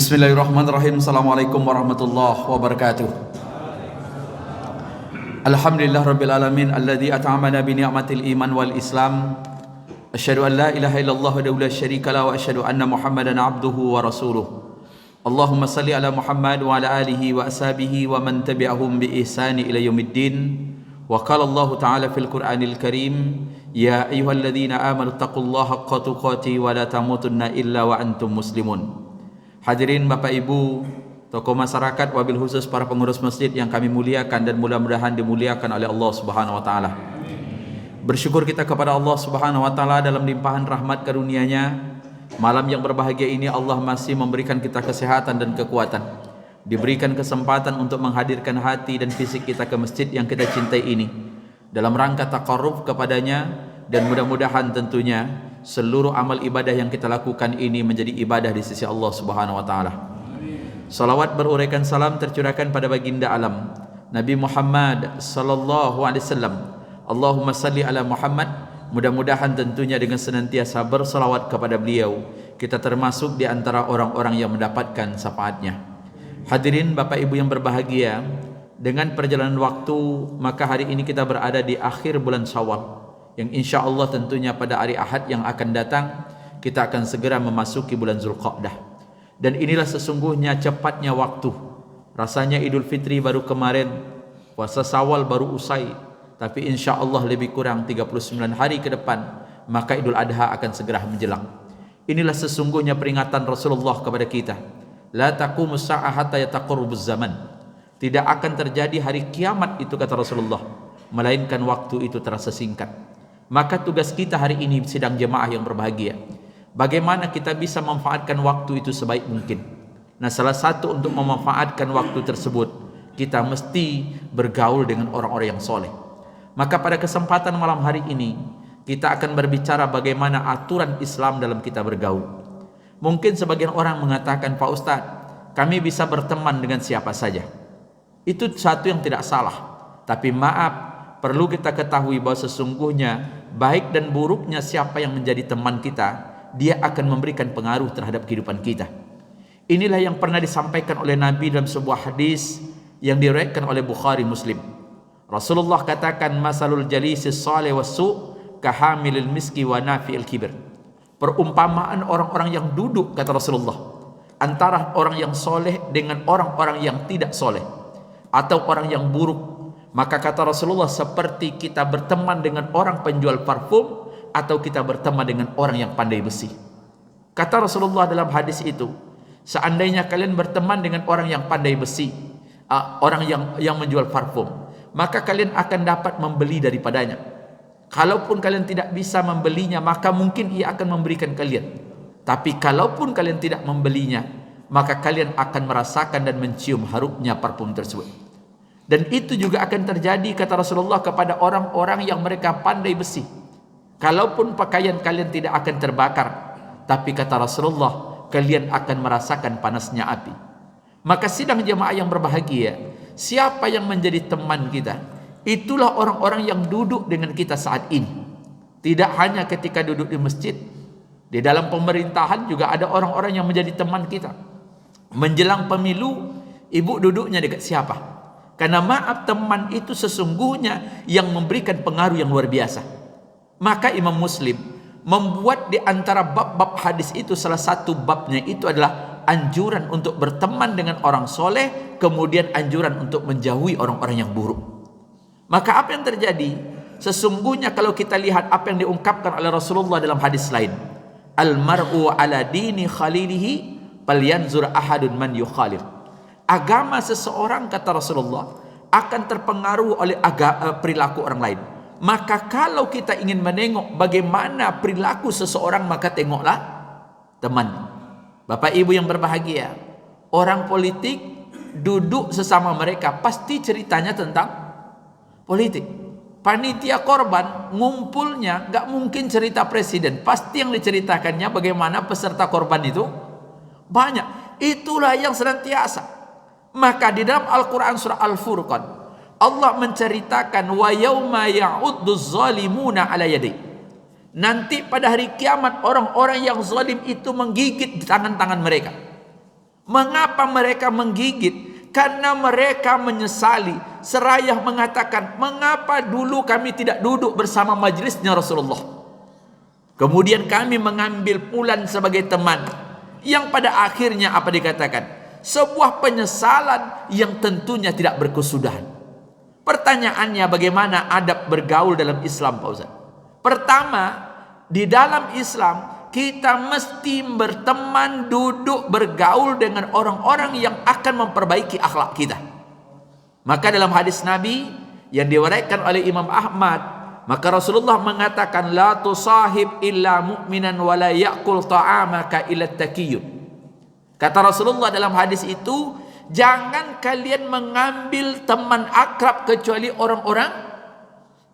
Bismillahirrahmanirrahim. Assalamualaikum warahmatullahi wabarakatuh. Alhamdulillah rabbil alamin alladzi at'amana bi ni'matil iman wal islam. Asyhadu an la ilaha illallah wa la syarika la wa asyhadu anna Muhammadan abduhu wa rasuluh. Allahumma salli ala Muhammad wa ala alihi wa ashabihi wa man tabi'ahum bi ihsani ila yaumiddin. Wa qala Allah ta'ala fil Qur'anil Karim, ya ayyuhalladzina amanu taqullaha haqqa tuqatih wa la tamutunna illa wa antum muslimun. Hadirin Bapak Ibu, tokoh masyarakat, wabil khusus para pengurus masjid yang kami muliakan dan mudah-mudahan dimuliakan oleh Allah Subhanahu wa taala. Bersyukur kita kepada Allah Subhanahu wa taala dalam limpahan rahmat karunia-Nya. Malam yang berbahagia ini Allah masih memberikan kita kesehatan dan kekuatan. Diberikan kesempatan untuk menghadirkan hati dan fisik kita ke masjid yang kita cintai ini dalam rangka taqarrub kepadanya, dan mudah-mudahan tentunya seluruh amal ibadah yang kita lakukan ini menjadi ibadah di sisi Allah Subhanahu wa taala. Salawat beruraikan salam tercurahkan pada baginda alam Nabi Muhammad sallallahu alaihi wasallam. Allahumma salli ala Muhammad. Mudah-mudahan tentunya dengan senantiasa bersalawat kepada beliau, kita termasuk di antara orang-orang yang mendapatkan syafaatnya. Hadirin Bapak Ibu yang berbahagia, dengan perjalanan waktu maka hari ini kita berada di akhir bulan Syawal, yang insya Allah tentunya pada hari Ahad yang akan datang kita akan segera memasuki bulan Zulqa'dah. Dan inilah sesungguhnya cepatnya waktu. Rasanya Idul Fitri baru kemarin, puasa Syawal baru usai, tapi insya Allah lebih kurang 39 hari ke depan maka Idul Adha akan segera menjelang. Inilah sesungguhnya peringatan Rasulullah kepada kita, la taqumus sa'ah hatta yataqarrabuz zaman. Tidak akan terjadi hari kiamat itu, kata Rasulullah, melainkan waktu itu terasa singkat. Maka tugas kita hari ini sidang jemaah yang berbahagia, bagaimana kita bisa memanfaatkan waktu itu sebaik mungkin. Nah, salah satu untuk memanfaatkan waktu tersebut, kita mesti bergaul dengan orang-orang yang soleh. Maka pada kesempatan malam hari ini kita akan berbicara bagaimana aturan Islam dalam kita bergaul. Mungkin sebagian orang mengatakan, Pak Ustadz, kami bisa berteman dengan siapa saja. Itu satu yang tidak salah, tapi maaf, perlu kita ketahui bahwa sesungguhnya baik dan buruknya siapa yang menjadi teman kita, dia akan memberikan pengaruh terhadap kehidupan kita. Inilah yang pernah disampaikan oleh Nabi dalam sebuah hadis yang diriwayatkan oleh Bukhari Muslim. Rasulullah katakan, masalul jalisis salih wassu kahamilil miski wa nafi'il kibir. Perumpamaan orang-orang yang duduk, kata Rasulullah, antara orang yang soleh dengan orang-orang yang tidak soleh atau orang yang buruk, maka kata Rasulullah seperti kita berteman dengan orang penjual parfum atau kita berteman dengan orang yang pandai besi. Kata Rasulullah dalam hadis itu, seandainya kalian berteman dengan orang yang pandai besi, orang yang menjual parfum, maka kalian akan dapat membeli daripadanya. Kalaupun kalian tidak bisa membelinya, maka mungkin ia akan memberikan kalian. Tapi kalaupun kalian tidak membelinya, maka kalian akan merasakan dan mencium harumnya parfum tersebut. Dan itu juga akan terjadi, kata Rasulullah, kepada orang-orang yang mereka pandai besi. Kalaupun pakaian kalian tidak akan terbakar, tapi kata Rasulullah, kalian akan merasakan panasnya api. Maka sidang jemaah yang berbahagia, siapa yang menjadi teman kita? Itulah orang-orang yang duduk dengan kita saat ini. Tidak hanya ketika duduk di masjid, di dalam pemerintahan juga ada orang-orang yang menjadi teman kita. Menjelang pemilu, ibu duduknya dekat siapa? Karena maaf, teman itu sesungguhnya yang memberikan pengaruh yang luar biasa. Maka Imam Muslim membuat di antara bab-bab hadis itu, salah satu babnya itu adalah anjuran untuk berteman dengan orang soleh, kemudian anjuran untuk menjauhi orang-orang yang buruk. Maka apa yang terjadi? Sesungguhnya kalau kita lihat apa yang diungkapkan oleh Rasulullah dalam hadis lain, al-mar'u ala dini khalilihi falyanzur ahadun man yukhalil. Agama seseorang, kata Rasulullah, akan terpengaruh oleh perilaku orang lain. Maka kalau kita ingin menengok bagaimana perilaku seseorang, maka tengoklah teman. Bapak Ibu yang berbahagia, orang politik duduk sesama mereka pasti ceritanya tentang politik. Panitia korban ngumpulnya gak mungkin cerita presiden, pasti yang diceritakannya bagaimana peserta korban itu banyak. Itulah yang senantiasa. Maka di dalam Al-Quran surah Al-Furqan, Allah menceritakan wa yauma ya'udduz zalimuna ala yadayhi. Nanti pada hari kiamat orang-orang yang zalim itu menggigit di tangan-tangan mereka. Mengapa mereka menggigit? Karena mereka menyesali, seraya mengatakan, mengapa dulu kami tidak duduk bersama majlisnya Rasulullah. Kemudian kami mengambil Fulan sebagai teman, yang pada akhirnya apa dikatakan? Sebuah penyesalan yang tentunya tidak berkesudahan. Pertanyaannya, bagaimana adab bergaul dalam Islam, Pak Ustaz? Pertama, di dalam Islam kita mesti berteman, duduk, bergaul dengan orang-orang yang akan memperbaiki akhlak kita. Maka dalam hadis Nabi yang diriwayatkan oleh Imam Ahmad, maka Rasulullah mengatakan, la tusahib illa mu'minan wa la ya'kul ta'amaka illa taqiyun. Kata Rasulullah dalam hadis itu, jangan kalian mengambil teman akrab kecuali orang-orang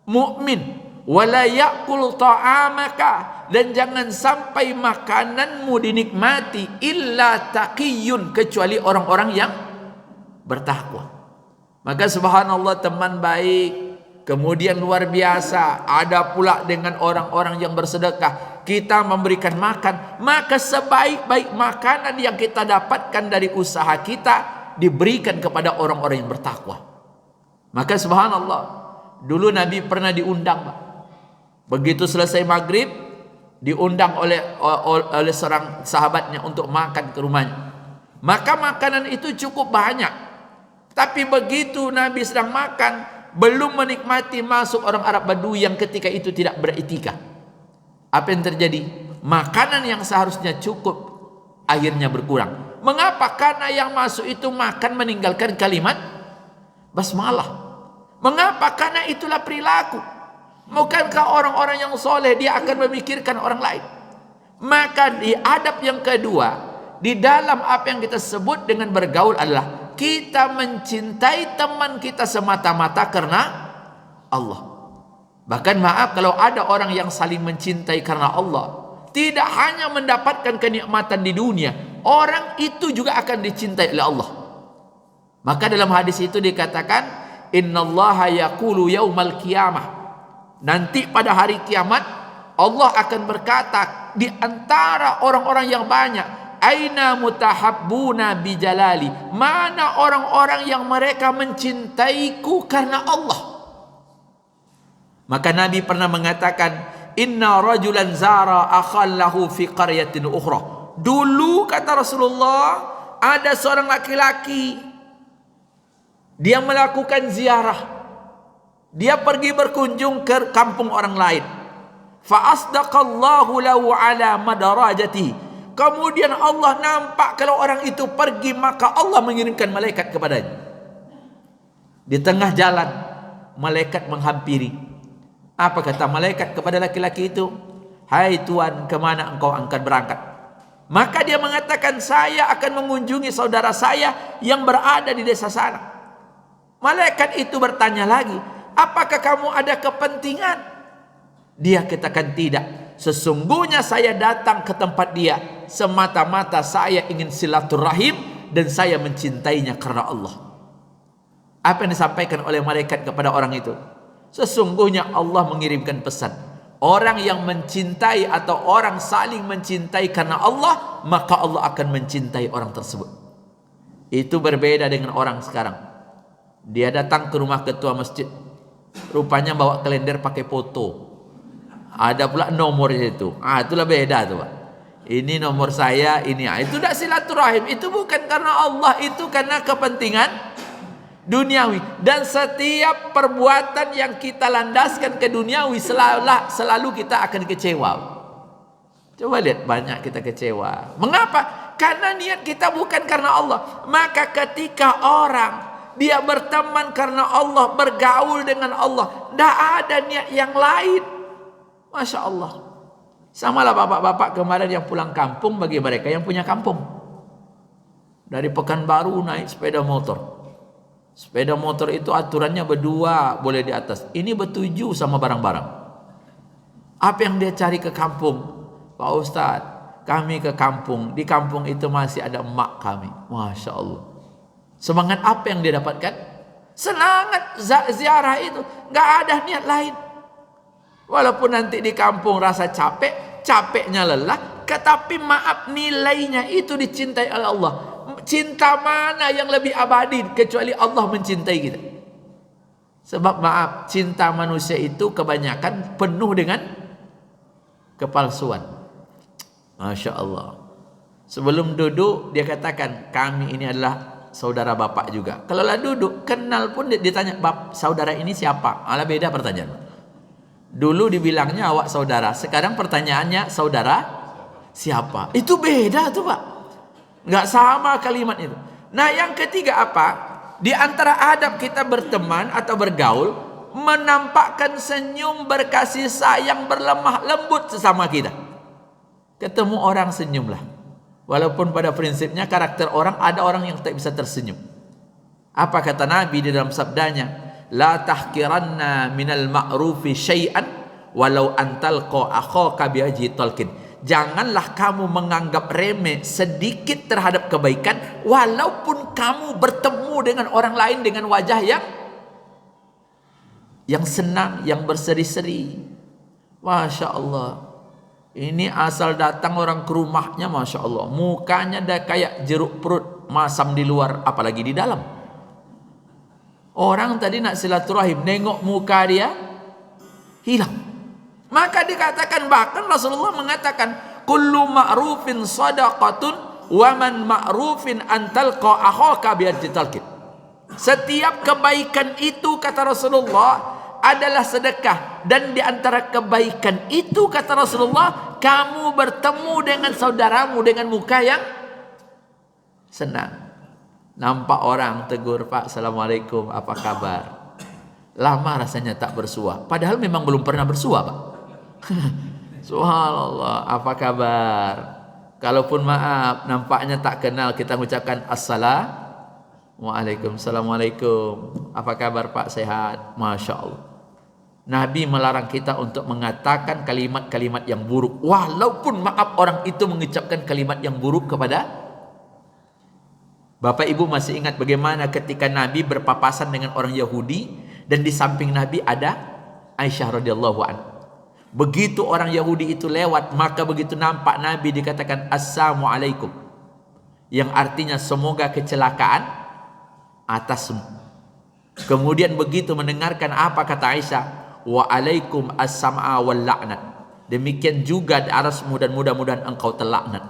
mukmin. Wala ya'kul ta'amaka, dan jangan sampai makananmu dinikmati illa taqiyun, kecuali orang-orang yang bertakwa. Maka subhanallah, teman baik, kemudian luar biasa. Ada pula dengan orang-orang yang bersedekah, kita memberikan makan, maka sebaik-baik makanan yang kita dapatkan dari usaha kita diberikan kepada orang-orang yang bertakwa. Maka subhanallah, dulu Nabi pernah diundang, Pak. Begitu selesai maghrib, diundang oleh seorang sahabatnya untuk makan ke rumahnya. Maka makanan itu cukup banyak. Tapi begitu Nabi sedang makan, belum menikmati, masuk orang Arab Badui yang ketika itu tidak beretika. Apa yang terjadi? Makanan yang seharusnya cukup akhirnya berkurang. Mengapa? Karena yang masuk itu makan meninggalkan kalimat basmalah. Mengapa? Karena itulah perilaku. Bukankah orang-orang yang soleh dia akan memikirkan orang lain? Maka di adab yang kedua, di dalam apa yang kita sebut dengan bergaul adalah kita mencintai teman kita semata-mata karena Allah. Bahkan maaf, kalau ada orang yang saling mencintai karena Allah, tidak hanya mendapatkan kenikmatan di dunia, orang itu juga akan dicintai oleh Allah. Maka dalam hadis itu dikatakan, innallaha yaqulu yaumal qiyamah, nanti pada hari kiamat Allah akan berkata di antara orang-orang yang banyak, aina mutahabbuna bijalali, mana orang-orang yang mereka mencintaiku karena Allah. Maka Nabi pernah mengatakan, inna rajulan zara akhallahu fi qaryatin ukhra. Dulu kata Rasulullah, ada seorang laki-laki, dia melakukan ziarah. Dia pergi berkunjung ke kampung orang lain. Fa asdaqallahu lahu ala madarajati. Kemudian Allah nampak kalau orang itu pergi, maka Allah mengirimkan malaikat kepadanya. Di tengah jalan, malaikat menghampiri. Apa kata malaikat kepada laki-laki itu? Hai Tuan, kemana engkau akan berangkat? Maka dia mengatakan, saya akan mengunjungi saudara saya yang berada di desa sana. Malaikat itu bertanya lagi, apakah kamu ada kepentingan? Dia katakan tidak. Sesungguhnya saya datang ke tempat dia semata-mata saya ingin silaturahim dan saya mencintainya karena Allah. Apa yang disampaikan oleh malaikat kepada orang itu? Sesungguhnya Allah mengirimkan pesan. Orang yang mencintai atau orang saling mencintai karena Allah, maka Allah akan mencintai orang tersebut. Itu berbeda dengan orang sekarang. Dia datang ke rumah ketua masjid, rupanya bawa kalender pakai foto. Ada pula nomornya itu. Itulah beda tuh, Pak. Ini nomor saya, ini. Itu tidak silaturahim. Itu bukan karena Allah, itu karena kepentingan duniawi. Dan setiap perbuatan yang kita landaskan ke duniawi, selalu kita akan kecewa. Coba lihat, banyak kita kecewa. Mengapa? Karena niat kita bukan karena Allah. Maka ketika orang dia berteman karena Allah, bergaul dengan Allah, tidak ada niat yang lain. Masya Allah. Samalah bapak-bapak kemarin yang pulang kampung, bagi mereka yang punya kampung. Dari Pekanbaru naik sepeda motor. Sepeda motor itu aturannya berdua boleh di atas. Ini bertujuh sama barang-barang. Apa yang dia cari ke kampung? Pak Ustadz, kami ke kampung. Di kampung itu masih ada emak kami. Masya Allah. Semangat apa yang dia dapatkan? Semangat ziarah itu. Gak ada niat lain. Walaupun nanti di kampung rasa capeknya lelah, tetapi maaf, nilainya itu dicintai oleh Allah. Cinta mana yang lebih abadi kecuali Allah mencintai kita? Sebab maaf, cinta manusia itu kebanyakan penuh dengan kepalsuan. Masya Allah. Sebelum duduk dia katakan kami ini adalah saudara bapak juga. Kalau lah duduk kenal pun ditanya saudara ini siapa? Alah beda pertanyaan. Dulu dibilangnya awak saudara, sekarang pertanyaannya saudara siapa? Itu beda tuh Pak. Nggak sama kalimat itu. Nah yang ketiga apa? Di antara adab kita berteman atau bergaul, menampakkan senyum, berkasih sayang, berlemah lembut sesama kita. Ketemu orang senyumlah. Walaupun pada prinsipnya karakter orang, ada orang yang tak bisa tersenyum. Apa kata Nabi di dalam sabdanya? La tahkiranna minal ma'rufi syai'an walau antalqa akhaka biwajhi talqin. Janganlah kamu menganggap remeh sedikit terhadap kebaikan, walaupun kamu bertemu dengan orang lain dengan wajah yang senang, yang berseri-seri. Masya Allah. Ini asal datang orang ke rumahnya, Masya Allah, mukanya dah kayak jeruk perut, masam di luar, apalagi di dalam. Orang tadi nak silaturahim, nengok muka dia hilang. Maka dikatakan, bahkan Rasulullah mengatakan, kullu ma'rufin sadaqatun wa man ma'rufin antalqa akhaka biwajhi talqin. Setiap kebaikan itu, kata Rasulullah, adalah sedekah, dan di antara kebaikan itu, kata Rasulullah, kamu bertemu dengan saudaramu dengan muka yang senang. Nampak orang tegur, Pak, Assalamualaikum, apa kabar? Lama rasanya tak bersua, padahal memang belum pernah bersua, Pak. Subhanallah, apa kabar? Kalaupun maaf, nampaknya tak kenal, kita mengucapkan Assalamualaikum. Apa kabar Pak, sehat? Masya Allah. Nabi melarang kita untuk mengatakan kalimat-kalimat yang buruk, walaupun maaf orang itu mengucapkan kalimat yang buruk kepada. Bapak Ibu masih ingat bagaimana ketika Nabi berpapasan dengan orang Yahudi, dan di samping Nabi ada Aisyah radhiyallahu anha. Begitu orang Yahudi itu lewat, maka begitu nampak Nabi dikatakan Assalamualaikum, yang artinya semoga kecelakaan atasmu. Kemudian begitu mendengarkan apa kata Aisyah, waalaikum as-sam'a wal la'nat, demikian juga di atasmu dan mudah-mudahan engkau terlaknat.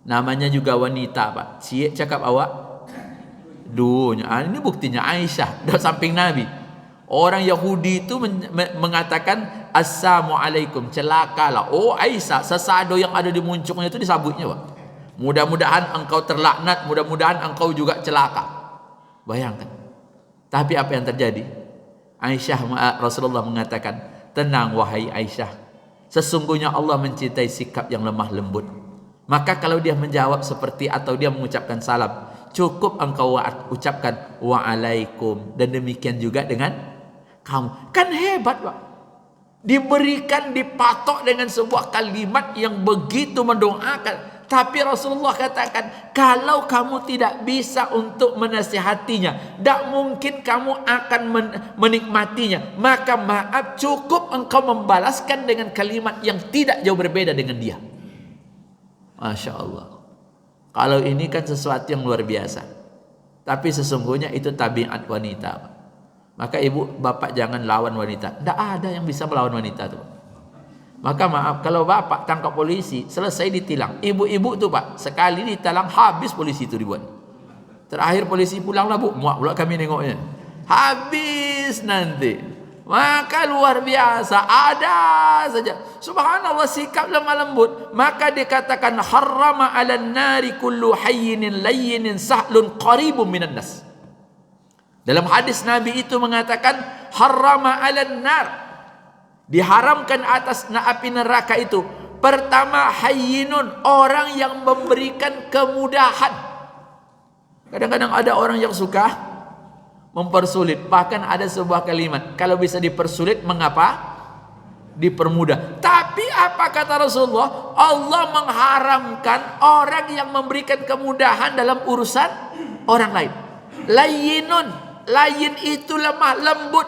Namanya juga wanita, Pak. Siap cakap awak dunya. Ini buktinya Aisyah di samping Nabi. Orang Yahudi itu mengatakan Assalamualaikum, celakalah. Oh Aisyah, sesado yang ada di muncungnya itu disabutnya, Pak. Mudah-mudahan engkau terlaknat, mudah-mudahan engkau juga celaka. Bayangkan. Tapi apa yang terjadi? Rasulullah mengatakan, tenang wahai Aisyah, sesungguhnya Allah mencintai sikap yang lemah lembut. Maka kalau dia menjawab seperti atau dia mengucapkan salam, cukup engkau ucapkan waalaikum, dan demikian juga dengan kamu. Kan hebat, Pak. Diberikan, dipatok dengan sebuah kalimat yang begitu mendoakan. Tapi Rasulullah katakan, kalau kamu tidak bisa untuk menasihatinya, tidak mungkin kamu akan menikmatinya, maka maaf, cukup engkau membalaskan dengan kalimat yang tidak jauh berbeda dengan dia. Masya Allah. Kalau ini kan sesuatu yang luar biasa, tapi sesungguhnya itu tabiat wanita. Maka ibu bapak jangan lawan wanita. Tidak ada yang bisa melawan wanita tuh. Maka maaf, kalau bapak tangkap polisi, selesai ditilang. Ibu-ibu tuh Pak, sekali ditilang habis polisi itu dibuat. Terakhir polisi pulang lah, Bu, muak pula kami nengoknya. Habis nanti. Maka luar biasa, ada saja. Subhanallah, sikap lemah lembut. Maka dikatakan harrama 'alan nari kullu hayyinin layyinin sahlun qaribun minan nas. Dalam hadis Nabi itu mengatakan harrama 'alan nar, diharamkan atas api neraka itu, pertama hayyinun, orang yang memberikan kemudahan. Kadang-kadang ada orang yang suka mempersulit. Bahkan ada sebuah kalimat, kalau bisa dipersulit mengapa dipermudah. Tapi apa kata Rasulullah? Allah mengharamkan orang yang memberikan kemudahan dalam urusan orang lain. Layyinun, layin itu lemah lembut,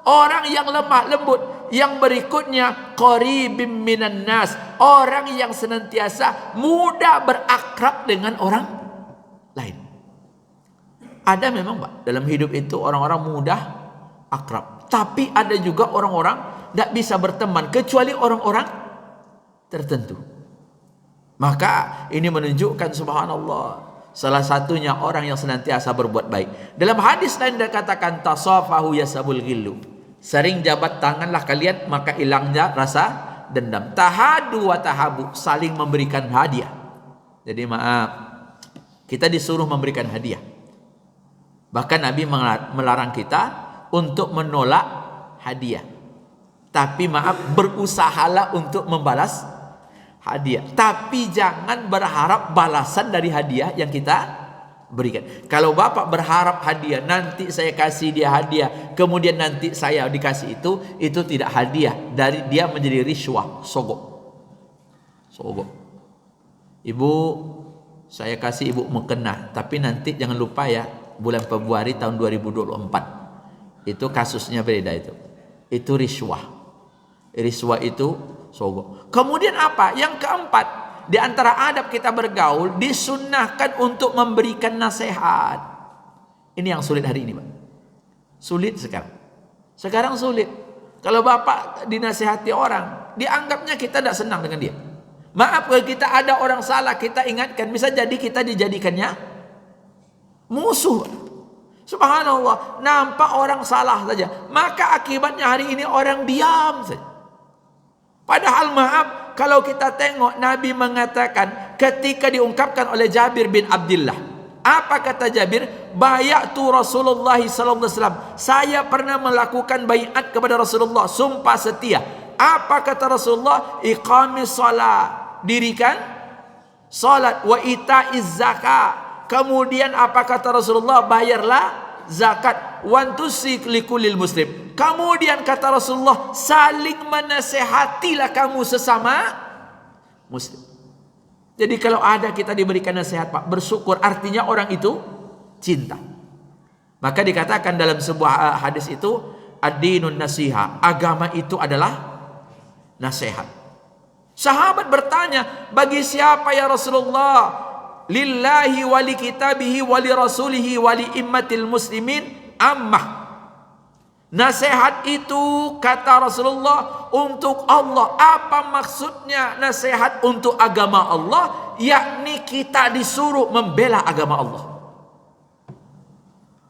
orang yang lemah lembut. Yang berikutnya qaribim minan nas, orang yang senantiasa mudah berakrab dengan lain. Ada memang Pak, dalam hidup itu orang-orang mudah akrab. Tapi ada juga orang-orang tidak bisa berteman kecuali orang-orang tertentu. Maka ini menunjukkan subhanallah, salah satunya orang yang senantiasa berbuat baik. Dalam hadis lain dikatakan tasafahu yasabul ghillu. Sering jabat tanganlah kalian maka hilangnya rasa dendam. Tahadu wa tahabu, saling memberikan hadiah. Jadi maaf, kita disuruh memberikan hadiah. Bahkan Nabi melarang kita untuk menolak hadiah. Tapi maaf, berusahalah untuk membalas hadiah. Tapi jangan berharap balasan dari hadiah yang kita berikan. Kalau Bapak berharap hadiah, nanti saya kasih dia hadiah, kemudian nanti saya dikasih itu tidak hadiah. Dari dia menjadi riswah, sogok. Ibu, saya kasih ibu mukena, tapi nanti jangan lupa ya, bulan Februari tahun 2024. Itu kasusnya beda itu riswah. Riswah itu sogok. Kemudian apa? Yang keempat, di antara adab kita bergaul disunnahkan untuk memberikan nasihat. Ini yang sulit hari ini, Pak. Sulit sekarang. Sekarang sulit. Kalau Bapak dinasihati orang, dianggapnya kita tidak senang dengan dia. Maaf, kalau kita ada orang salah, kita ingatkan, bisa jadi kita dijadikannya musuh. Subhanallah, nampak orang salah saja, maka akibatnya hari ini orang diam saja. Padahal maaf, kalau kita tengok Nabi mengatakan ketika diungkapkan oleh Jabir bin Abdullah, apa kata Jabir? Bayatu Rasulullah sallallahu alaihi wasallam. Saya pernah melakukan baiat kepada Rasulullah, sumpah setia. Apa kata Rasulullah? Iqamis shalah, dirikan salat, wa itaiz zakat. Kemudian apa kata Rasulullah? Bayarlah zakat. Wantusik likulil muslim. Kemudian kata Rasulullah, saling menasehatilah kamu sesama muslim. Jadi kalau ada kita diberikan nasihat, Pak, bersyukur, artinya orang itu cinta. Maka dikatakan dalam sebuah hadis itu, ad-dinun nasiha, agama itu adalah nasihat. Sahabat bertanya, bagi siapa ya Rasulullah? Lillahi wali kitabihi wali rasulihi wali immatil muslimin ammah. Nasihat itu kata Rasulullah untuk Allah. Apa maksudnya nasihat untuk agama Allah? Yakni kita disuruh membela agama Allah.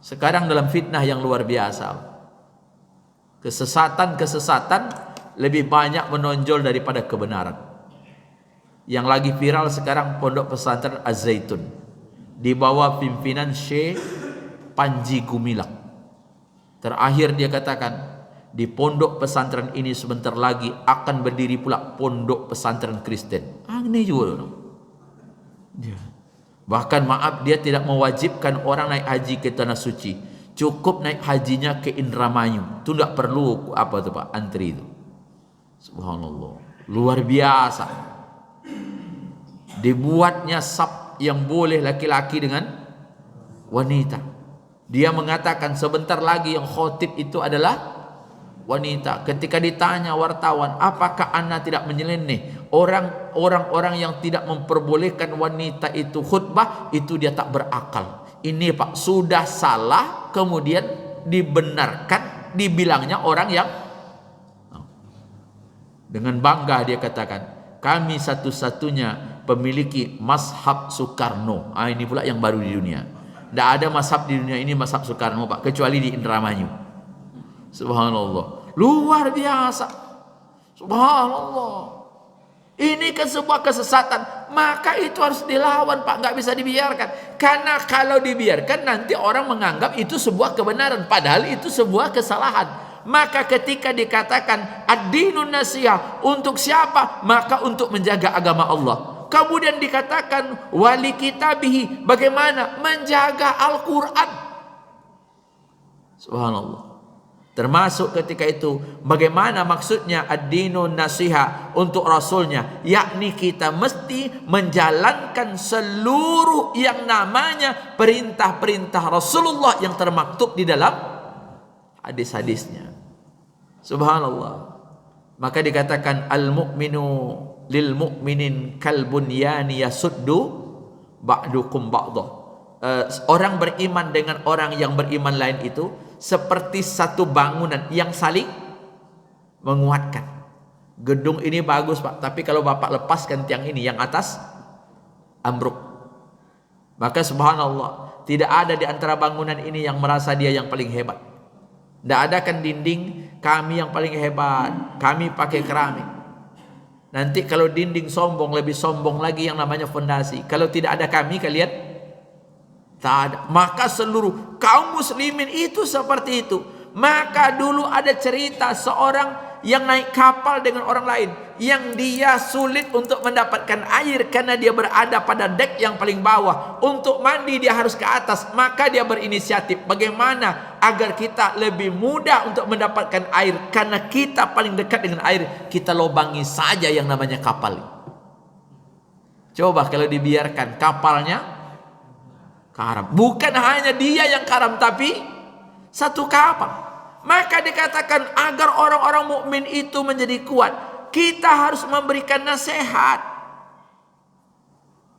Sekarang dalam fitnah yang luar biasa, kesesatan lebih banyak menonjol daripada kebenaran. Yang lagi viral sekarang pondok pesantren Az-Zaitun di bawah pimpinan Syekh Panji Gumilang. Terakhir dia katakan, di pondok pesantren ini sebentar lagi akan berdiri pula pondok pesantren Kristen. Ini juga. Bahkan maaf, dia tidak mewajibkan orang naik haji ke tanah suci. Cukup naik hajinya ke Indramayu. Itu tidak perlu apa tuh Pak, antri itu. Subhanallah, luar biasa. Dibuatnya sab yang boleh laki-laki dengan wanita. Dia mengatakan sebentar lagi yang khotib itu adalah wanita. Ketika ditanya wartawan, apakah anda tidak menyeleneh orang-orang yang tidak memperbolehkan wanita itu khutbah, itu dia tak berakal. Ini Pak, sudah salah kemudian dibenarkan, dibilangnya orang yang dengan bangga dia katakan, kami satu-satunya pemiliki mazhab Soekarno. Ini pula yang baru di dunia. Tidak ada mazhab di dunia ini mazhab Soekarno, Pak, kecuali di Indramayu. Subhanallah, luar biasa. Subhanallah, ini kan sebuah kesesatan. Maka itu harus dilawan, Pak, nggak bisa dibiarkan. Karena kalau dibiarkan nanti orang menganggap itu sebuah kebenaran, padahal itu sebuah kesalahan. Maka ketika dikatakan ad-dinun nasihah, untuk siapa? Maka untuk menjaga agama Allah. Kemudian dikatakan wali kitabihi, bagaimana? Menjaga Al-Quran. Subhanallah. Termasuk ketika itu bagaimana maksudnya ad-dinun nasihah untuk Rasulnya, yakni kita mesti menjalankan seluruh yang namanya perintah-perintah Rasulullah yang termaktub di dalam hadis-hadisnya. Subhanallah. Maka dikatakan al-mu'minu lil mu'minin kal bunyani yasuddu ba'dukum ba'dah. orang beriman dengan orang yang beriman lain itu seperti satu bangunan yang saling menguatkan. Gedung ini bagus Pak, tapi kalau Bapak lepaskan tiang ini, yang atas ambruk. Maka subhanallah, tidak ada di antara bangunan ini yang merasa dia yang paling hebat. Tidak ada kan dinding, kami yang paling hebat, kami pakai keramik. Nanti kalau dinding sombong, lebih sombong lagi yang namanya fondasi. Kalau tidak ada kami, kalian tak ada. Maka seluruh kaum muslimin itu seperti itu. Maka dulu ada cerita seorang yang naik kapal dengan orang lain, yang dia sulit untuk mendapatkan air karena dia berada pada dek yang paling bawah. Untuk mandi dia harus ke atas. Maka dia berinisiatif, bagaimana agar kita lebih mudah untuk mendapatkan air, karena kita paling dekat dengan air, kita lobangi saja yang namanya kapal. Coba kalau dibiarkan kapalnya karam. Bukan hanya dia yang karam, tapi satu kapal. Maka dikatakan agar orang-orang mukmin itu menjadi kuat, kita harus memberikan nasihat.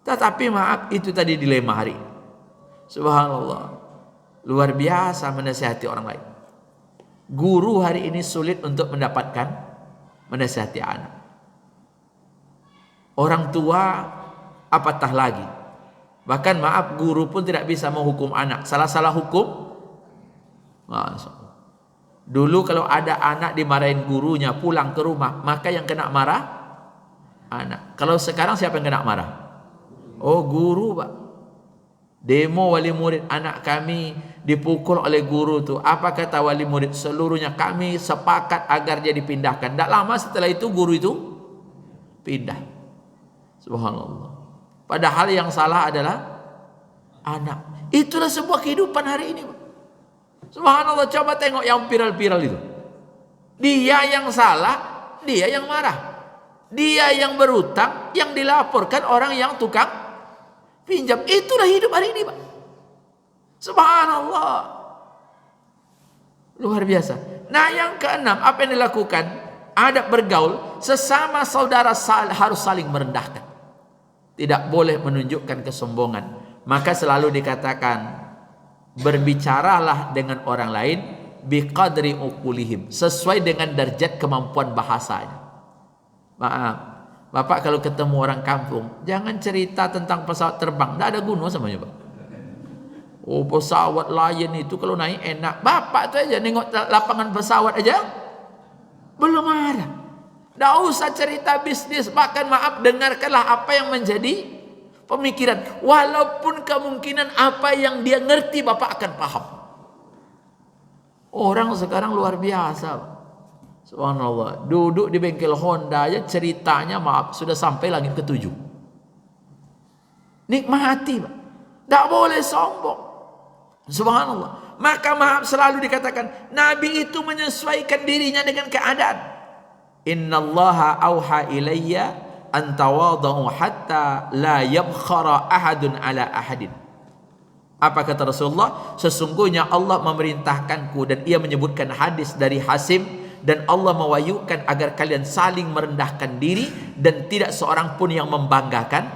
Tetapi maaf, itu tadi dilema hari. Subhanallah, luar biasa menasihati orang lain. Guru hari ini sulit untuk mendapatkan menasihati anak. Orang tua apatah lagi. Bahkan maaf, guru pun tidak bisa menghukum anak. Salah-salah hukum, dulu kalau ada anak dimarahin gurunya, pulang ke rumah, maka yang kena marah anak. Kalau sekarang siapa yang kena marah? Oh, guru Pak. Demo wali murid, anak kami dipukul oleh guru tuh. Apa kata wali murid? Seluruhnya kami sepakat agar dia dipindahkan. Tidak lama setelah itu guru itu pindah. Subhanallah. Padahal yang salah adalah anak. Itulah sebuah kehidupan hari ini Pak. Subhanallah, coba tengok yang viral-viral itu. Dia yang salah, dia yang marah. Dia yang berutang, yang dilaporkan orang yang tukang pinjam. Itulah hidup hari ini Pak. Subhanallah, luar biasa. Nah yang keenam, apa yang dilakukan? Adab bergaul, sesama saudara harus saling merendahkan. Tidak boleh menunjukkan kesombongan. Maka selalu dikatakan, berbicaralah dengan orang lain biqadri uqulihim, sesuai dengan derajat kemampuan bahasanya. Maaf, Bapak kalau ketemu orang kampung, jangan cerita tentang pesawat terbang, tidak ada guna samanya Pak. Oh, pesawat Lion itu kalau naik enak. Bapak tuh aja nengok lapangan pesawat aja belum ada. Tidak usah cerita bisnis. Bahkan maaf, dengarkanlah apa yang menjadi pemikiran, walaupun kemungkinan apa yang dia ngerti Bapak akan paham. Orang sekarang luar biasa. Subhanallah, duduk di bengkel Honda aja ceritanya maaf sudah sampai langit ke-7. Nikmati Pak, tidak boleh sombong. Subhanallah. Maka maaf, selalu dikatakan Nabi itu menyesuaikan dirinya dengan keadaan. Innallaha auha ilayya antawadhu hatta la yabkhara ahadun ala ahadin. Apa kata Rasulullah? Sesungguhnya Allah memerintahkanku, dan ia menyebutkan hadis dari Hasim, dan Allah mewayukan agar kalian saling merendahkan diri dan tidak seorang pun yang membanggakan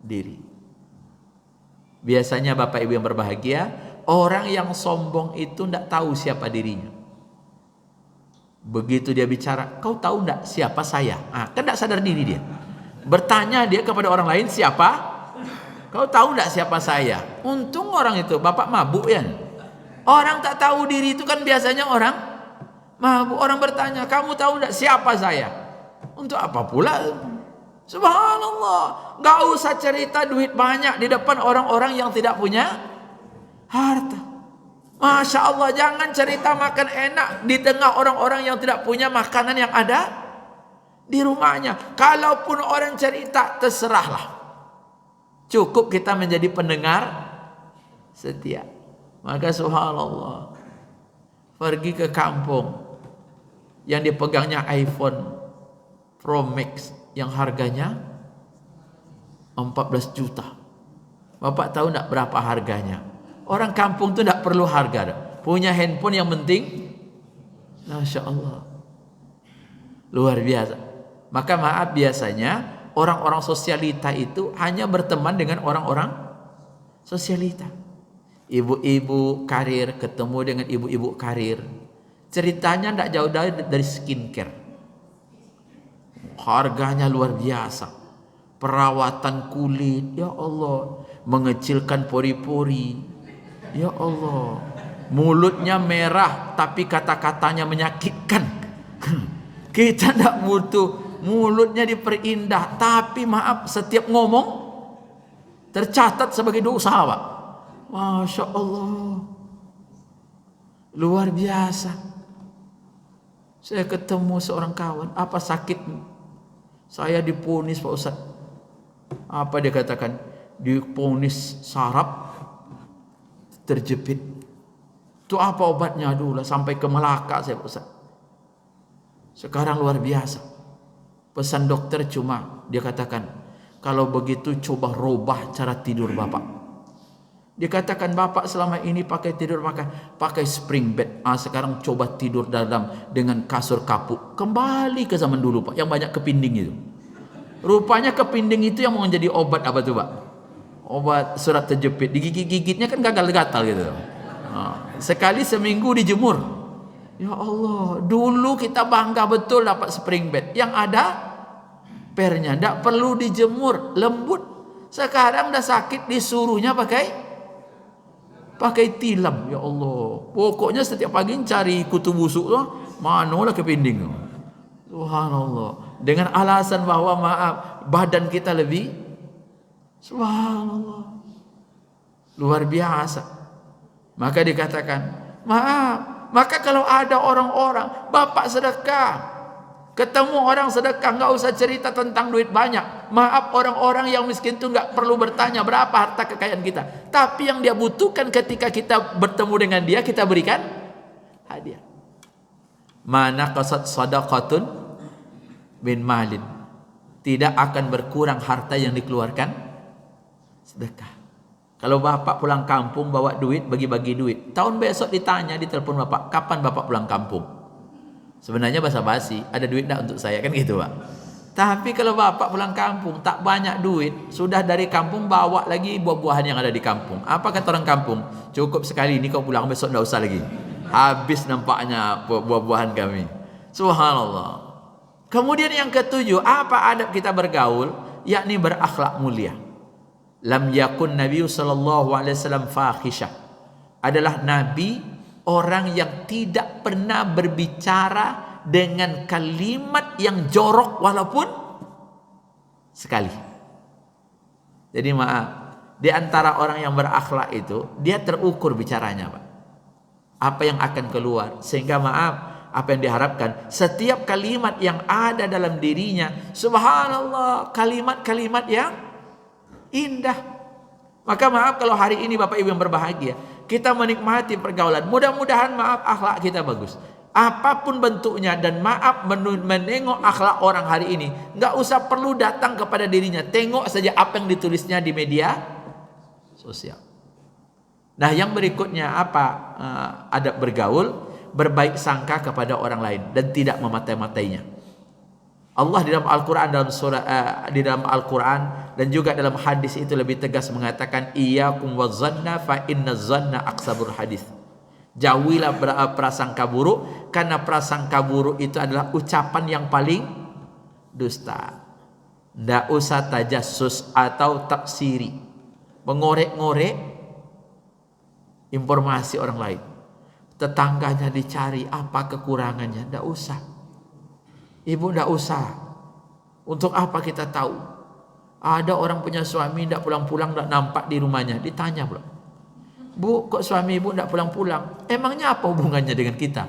diri. Biasanya Bapak Ibu yang berbahagia, orang yang sombong itu tidak tahu siapa dirinya. Begitu dia bicara, kau tahu enggak siapa saya? Kan enggak sadar diri dia. Bertanya dia kepada orang lain, siapa? Kau tahu enggak siapa saya? Untung orang itu, Bapak mabuk ya. Orang tak tahu diri itu kan biasanya orang mabuk. Orang bertanya, kamu tahu enggak siapa saya? Untuk apa pula? Subhanallah. Enggak usah cerita duit banyak di depan orang-orang yang tidak punya harta. Masya Allah, jangan cerita makan enak di tengah orang-orang yang tidak punya makanan yang ada di rumahnya. Kalaupun orang cerita, terserahlah. Cukup kita menjadi pendengar setia. Maka subhanallah, pergi ke kampung yang dipegangnya iPhone Pro Max yang harganya 14 juta. Bapak tahu enggak berapa harganya? Orang kampung itu tidak perlu harga, punya handphone yang penting, Masya Allah, luar biasa. Maka maaf, biasanya orang-orang sosialita itu hanya berteman dengan orang-orang Sosialita. Ibu-ibu karir ketemu dengan ibu-ibu karir. Ceritanya tidak jauh dari skincare. Harganya luar biasa. Perawatan kulit, ya Allah, mengecilkan pori-pori. Ya Allah. Mulutnya merah tapi kata-katanya menyakitkan. Kita tidak butuh mulutnya diperindah, tapi maaf, setiap ngomong tercatat sebagai dosa, Pak. Masya Allah, luar biasa. Saya ketemu seorang kawan, apa sakitmu? Saya diponis Pak Ustaz. Apa dia katakan? Diponis saraf terjepit. Itu apa obatnya? Dulu sampai ke Melaka saya Pak Ustaz. Sekarang luar biasa. Pesan dokter cuma dia katakan, kalau begitu coba rubah cara tidur Bapak. Dia katakan, Bapak selama ini pakai tidur pakai spring bed. Sekarang coba tidur dengan kasur kapuk. Kembali ke zaman dulu Pak, yang banyak kepinding itu. Rupanya kepinding itu yang mau jadi obat apa tuh Pak? Obat surat terjepit. Digigit-gigitnya kan gagal-gatal gitu. Sekali seminggu dijemur. Ya Allah, dulu kita bangga betul dapat spring bed. Yang ada pernya, tidak perlu dijemur, lembut. Sekarang udah sakit disuruhnya pakai tilam. Ya Allah, pokoknya setiap pagi cari kutu busuk tuh, manalah kepinding. Subhanallah. Dengan alasan bahwa maaf, badan kita lebih. Subhanallah. Luar biasa. Maka dikatakan, maaf, maka kalau ada orang-orang, Bapak sedekah, ketemu orang sedekah, nggak usah cerita tentang duit banyak. Maaf, orang-orang yang miskin itu nggak perlu bertanya berapa harta kekayaan kita. Tapi yang dia butuhkan ketika kita bertemu dengan dia, kita berikan hadiah. Mana qasad sadaqatun min malin. Tidak akan berkurang harta yang dikeluarkan sedekah. Kalau Bapak pulang kampung bawa duit, bagi-bagi duit. Tahun besok ditanya di telepon Bapak, kapan Bapak pulang kampung? Sebenarnya basa-basi, ada duit enggak untuk saya, kan gitu Pak. Tapi kalau Bapak pulang kampung tak banyak duit, sudah dari kampung bawa lagi buah-buahan yang ada di kampung. Apa kata orang kampung? Cukup sekali ini kau pulang, besok enggak usah lagi. Habis nampaknya buah-buahan kami. Subhanallah. Kemudian yang ketujuh, apa adab kita bergaul? Yakni berakhlak mulia. Lam yakun Nabi sallallahu alaihi wasallam fahisha. Adalah Nabi orang yang tidak pernah berbicara dengan kalimat yang jorok walaupun sekali. Jadi maaf, di antara orang yang berakhlak itu dia terukur bicaranya, Pak. Apa yang akan keluar, sehingga maaf, apa yang diharapkan, setiap kalimat yang ada dalam dirinya, subhanallah, kalimat-kalimat yang indah. Maka maaf kalau hari ini Bapak Ibu yang berbahagia, kita menikmati pergaulan, mudah-mudahan maaf akhlak kita bagus apapun bentuknya, dan maaf menengok akhlak orang hari ini nggak usah perlu datang kepada dirinya, tengok saja apa yang ditulisnya di media sosial. Nah yang berikutnya apa? Adab bergaul, berbaik sangka kepada orang lain dan tidak memata-matainya. Allah di dalam Al-Quran, di dalam Al-Quran dan juga dalam hadis itu lebih tegas mengatakan, iyyakum wazanna fa inna zanna aksabul hadis. Jauhilah prasangka buruk, karena prasangka buruk itu adalah ucapan yang paling dusta. Tidak usah tajassus atau taksiri, mengorek-ngorek informasi orang lain. Tetangganya dicari apa kekurangannya, tidak usah. Ibu tidak usah. Untuk apa kita tahu? Ada orang punya suami tidak pulang-pulang, tidak nampak di rumahnya, ditanya pula, Bu, kok suami ibu tidak pulang-pulang? Emangnya apa hubungannya dengan kita?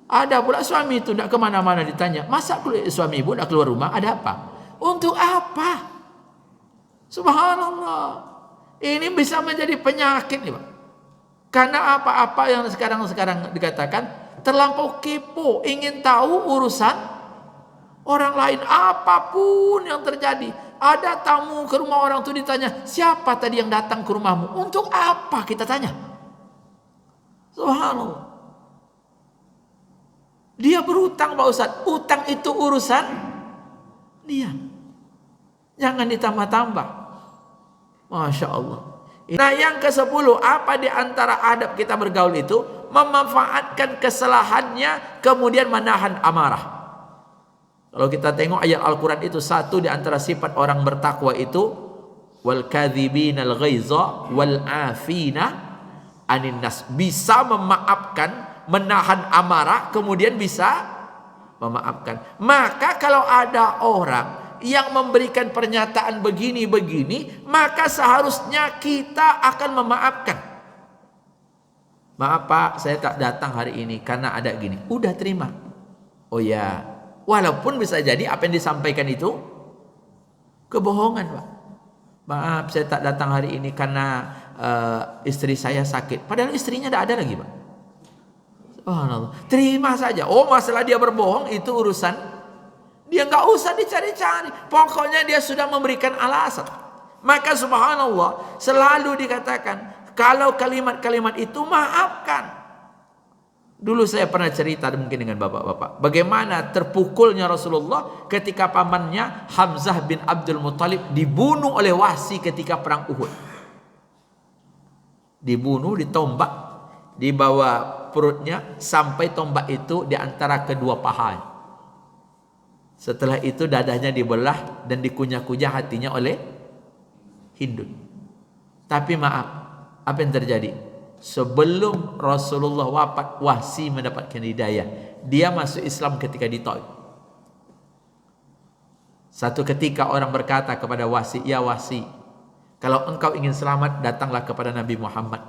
Ada pula suami itu tidak kemana-mana, ditanya, masa suami ibu tidak keluar rumah? Ada apa? Untuk apa? Subhanallah. Ini bisa menjadi penyakit nih Pak. Karena apa-apa yang sekarang dikatakan terlampau kepo, ingin tahu urusan orang lain, apapun yang terjadi. Ada tamu ke rumah orang itu ditanya, siapa tadi yang datang ke rumahmu? Untuk apa kita tanya? Subhanallah. Dia berutang Pak Ustaz, utang itu urusan dia, jangan ditambah-tambah. Masya Allah. Nah, yang ke-10, apa di antara adab kita bergaul itu? Memanfaatkan kesalahannya, kemudian menahan amarah. Kalau kita tengok ayat Al-Quran itu, satu di antara sifat orang bertakwa itu, wal kadzibinal ghaiza wal afina anin nas. Bisa memaafkan, menahan amarah, kemudian bisa memaafkan. Maka kalau ada orang yang memberikan pernyataan begini-begini, maka seharusnya kita akan memaafkan. Maaf Pak, saya tak datang hari ini karena ada gini. Udah terima. Oh ya, walaupun bisa jadi apa yang disampaikan itu kebohongan Pak. Maaf, saya tak datang hari ini karena istri saya sakit. Padahal istrinya tidak ada lagi Pak. Subhanallah. Terima saja. Oh, masalah dia berbohong itu urusan dia, nggak usah dicari-cari. Pokoknya dia sudah memberikan alasan. Maka subhanallah, selalu dikatakan kalau kalimat-kalimat itu maafkan. Dulu saya pernah cerita mungkin dengan bapak-bapak, bagaimana terpukulnya Rasulullah ketika pamannya Hamzah bin Abdul Muttalib dibunuh oleh Wahsy ketika perang Uhud. Dibunuh, ditombak, dibawa perutnya sampai tombak itu di antara kedua pahanya. Setelah itu dadanya dibelah dan dikunyah-kunyah hatinya oleh Hindun. Tapi maaf, apa yang terjadi? Sebelum Rasulullah wafat, Wahsy mendapatkan hidayah. Dia masuk Islam ketika di Taif. Satu ketika orang berkata kepada Wahsy, ya Wahsy, kalau engkau ingin selamat, datanglah kepada Nabi Muhammad.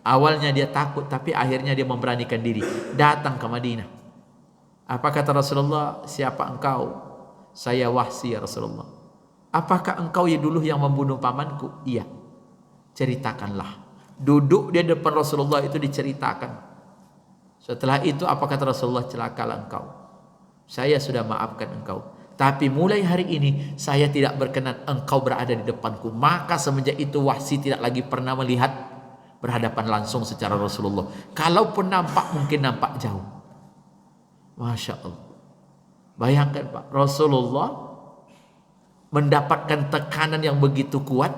Awalnya dia takut, tapi akhirnya dia memberanikan diri, datang ke Madinah. Apa kata Rasulullah? Siapa engkau? Saya Wahsy ya Rasulullah. Apakah engkau dulu yang membunuh pamanku? Iya. Ceritakanlah. Duduk di depan Rasulullah itu diceritakan. Setelah itu apa kata Rasulullah? Celakalah engkau. Saya sudah maafkan engkau. Tapi mulai hari ini saya tidak berkenan engkau berada di depanku. Maka semenjak itu Wahsy tidak lagi pernah melihat berhadapan langsung secara Rasulullah. Kalaupun nampak, mungkin nampak jauh. Masya Allah. Bayangkan Pak, Rasulullah mendapatkan tekanan yang begitu kuat.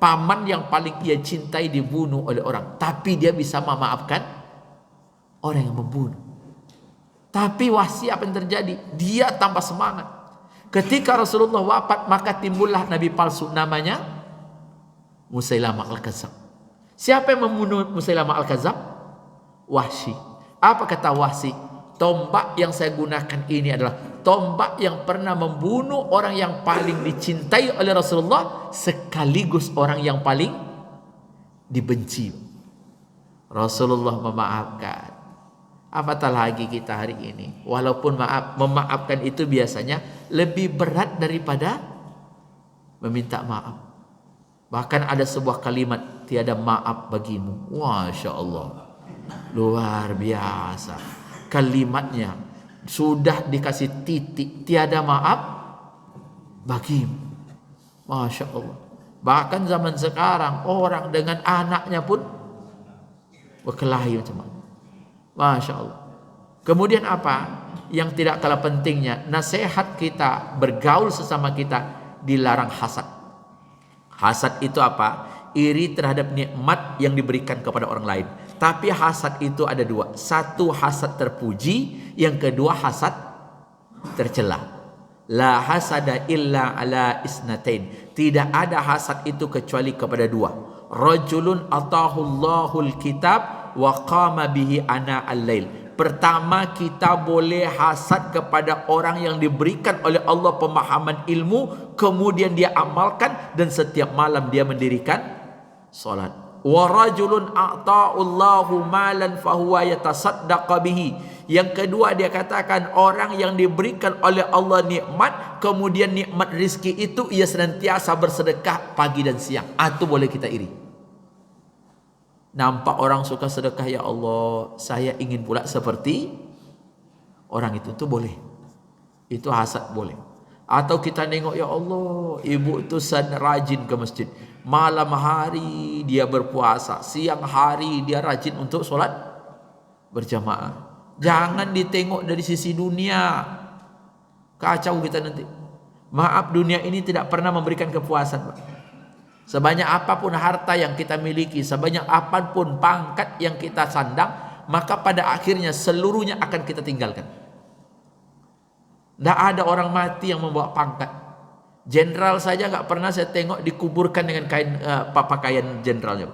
Paman yang paling ia cintai dibunuh oleh orang, tapi dia bisa memaafkan orang yang membunuh. Tapi Wahsy apa yang terjadi? Dia tambah semangat. Ketika Rasulullah wafat, maka timbullah nabi palsu namanya Musailamah Al-Kadzab. Siapa yang membunuh Musailamah Al-Kadzab? Wahsy. Apa kata Wahsy? Tombak yang saya gunakan ini adalah tombak yang pernah membunuh orang yang paling dicintai oleh Rasulullah, sekaligus orang yang paling dibenci. Rasulullah memaafkan. Apatah lagi kita hari ini. Walaupun memaafkan itu biasanya lebih berat daripada meminta maaf. Bahkan ada sebuah kalimat, tiada maaf bagimu. Masya Allah, luar biasa. Kalimatnya sudah dikasih titik, tiada maaf bagimu. Masya Allah. Bahkan zaman sekarang orang dengan anaknya pun berkelahi macam mana. Masya Allah. Kemudian apa yang tidak kalah pentingnya, nasihat kita bergaul sesama kita dilarang hasad. Hasad itu apa? Iri terhadap nikmat yang diberikan kepada orang lain. Tapi hasad itu ada dua. Satu hasad terpuji, yang kedua hasad tercela. La hasada illa ala isnatain. Tidak ada hasad itu kecuali kepada dua. Rajulun atahullahul kitab wa qama bihi ana al-lail. Pertama, kita boleh hasad kepada orang yang diberikan oleh Allah pemahaman ilmu, kemudian dia amalkan dan setiap malam dia mendirikan salat. Wa rajulun a'ta'allahu malan fahuwa yatasaddaqa bihi. Yang kedua dia katakan orang yang diberikan oleh Allah nikmat, kemudian nikmat rizki itu ia senantiasa bersedekah pagi dan siang. Itu boleh kita iri. Nampak orang suka sedekah, ya Allah, saya ingin pula seperti orang itu. Itu boleh. Itu hasad boleh. Atau kita nengok, ya Allah, ibu itu rajin ke masjid. Malam hari dia berpuasa, siang hari dia rajin untuk sholat berjamaah. Jangan ditengok dari sisi dunia. Kacau kita nanti. Maaf, dunia ini tidak pernah memberikan kepuasan, Pak. sebanyak apapun harta yang kita miliki, sebanyak apapun pangkat yang kita sandang, maka pada akhirnya seluruhnya akan kita tinggalkan. Tidak ada orang mati yang membawa pangkat. Jenderal saja nggak pernah saya tengok dikuburkan dengan kain pakaian jenderalnya.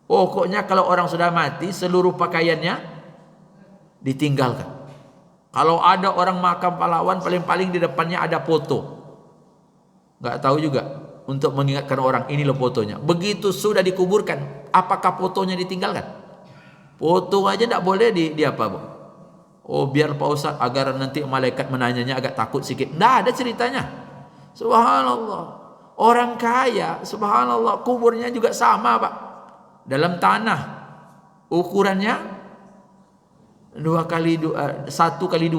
Pokoknya kalau orang sudah mati, seluruh pakaiannya ditinggalkan. Kalau ada orang makam pahlawan, paling-paling di depannya ada foto. Nggak tahu juga, untuk mengingatkan orang, ini loh fotonya. Begitu sudah dikuburkan, apakah fotonya ditinggalkan? Foto aja tidak boleh di apa, Bu? Oh, biar Pak Ustadz agar nanti malaikat menanyanya agak takut sedikit. Tidak ada ceritanya. Subhanallah. Orang kaya, subhanallah, kuburnya juga sama, Pak. Dalam tanah. Ukurannya 1x2.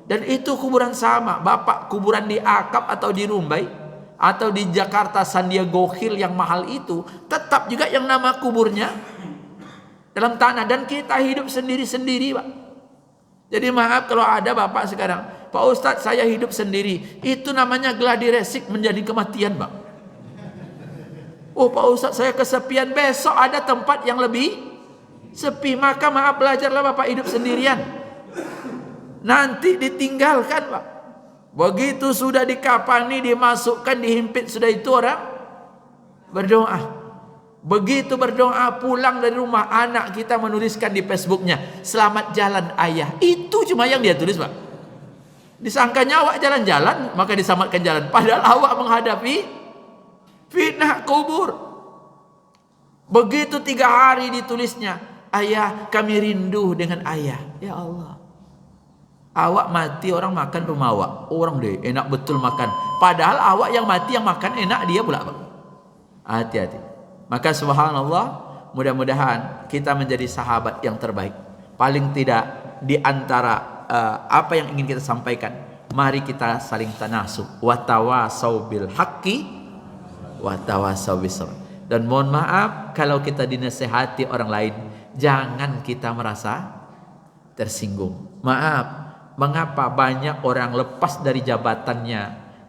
Dan itu kuburan sama. Bapak kuburan di Akap atau di Rumbai atau di Jakarta Sandiago Hill yang mahal itu, tetap juga yang nama kuburnya dalam tanah. Dan kita hidup sendiri-sendiri, Pak. Jadi maaf kalau ada bapak sekarang, Pak Ustadz saya hidup sendiri, itu namanya gladi resik menjadi kematian, Pak. Oh Pak Ustadz saya kesepian, besok ada tempat yang lebih sepi, maka maaf belajarlah bapak hidup sendirian. Nanti ditinggalkan, Pak. Begitu sudah dikapani, dimasukkan, dihimpit, sudah itu orang berdoa. Begitu berdoa pulang dari rumah, anak kita menuliskan di Facebooknya, selamat jalan ayah. Itu cuma yang dia tulis, Pak. Disangkanya awak jalan-jalan, maka diselamatkan jalan. Padahal awak menghadapi fitnah kubur. Begitu 3 hari ditulisnya, ayah kami rindu dengan ayah. Ya Allah. Awak mati orang makan rumah awak. Orang deh enak betul makan. Padahal awak yang mati yang makan enak dia pula, Pak. Hati-hati. Maka subhanallah, mudah-mudahan kita menjadi sahabat yang terbaik. Paling tidak di antara apa yang ingin kita sampaikan, mari kita saling tanasub, watawasau bil haqqi watawasau bis sabr. Dan mohon maaf kalau kita dinasehati orang lain, jangan kita merasa tersinggung. Maaf, mengapa banyak orang lepas dari jabatannya,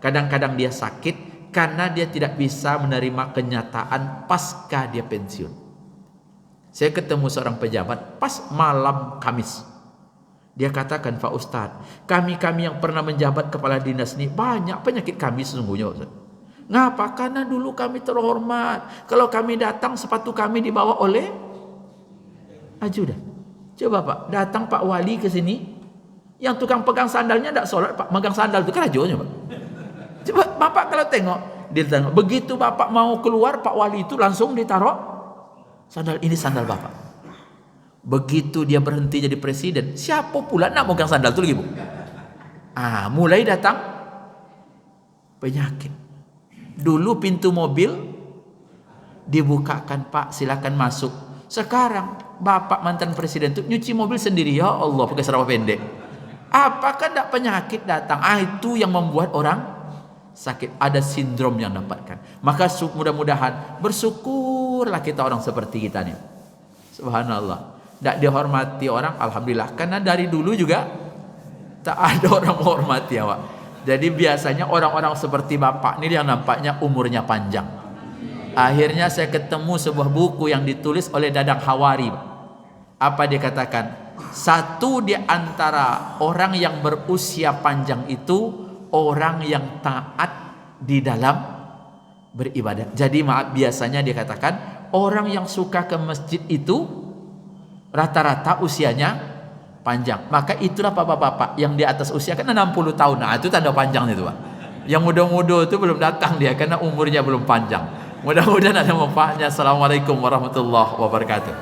kadang-kadang dia sakit karena dia tidak bisa menerima kenyataan pasca dia pensiun. Saya ketemu seorang pejabat pas malam Kamis. Dia katakan, Pak Ustadz, kami yang pernah menjabat kepala dinas ini banyak penyakit kami sesungguhnya, Ustadz. Ngapa? Karena dulu kami terhormat. Kalau kami datang, sepatu kami dibawa oleh ajudan. Coba Pak, datang Pak Wali ke sini, yang tukang pegang sandalnya tidak sholat, Pak, megang sandal itu kan ajudannya, Pak. Coba Bapak kalau tengok, dia tengok, begitu Bapak mau keluar, Pak Wali itu langsung ditaruh sandal, ini sandal Bapak. Begitu dia berhenti jadi presiden, siapa pula nak megang sandal itu lagi, Bu? Mulai datang penyakit. Dulu pintu mobil dibukakan, Pak, silakan masuk. Sekarang Bapak mantan presiden itu nyuci mobil sendiri, ya Allah, pakai seraba pendek. Apakah tidak penyakit datang? Itu yang membuat orang sakit, ada sindrom yang dapatkan. Maka mudah-mudahan bersyukurlah kita orang seperti kita nih. Subhanallah. Tidak dihormati orang, alhamdulillah. Karena dari dulu juga tak ada orang menghormati awak. Jadi biasanya orang-orang seperti Bapak ini yang nampaknya umurnya panjang. Akhirnya saya ketemu sebuah buku yang ditulis oleh Dadang Hawari. Apa dia katakan? Satu di antara orang yang berusia panjang itu orang yang taat di dalam beribadah. Jadi maaf, biasanya dia katakan orang yang suka ke masjid itu rata-rata usianya panjang. Maka itulah bapak-bapak yang di atas usia kan 60 tahun. Nah, itu tanda panjang itu, Pak. Yang muda-muda itu belum datang dia karena umurnya belum panjang. Mudah-mudahan ada manfaatnya. Assalamualaikum warahmatullahi wabarakatuh.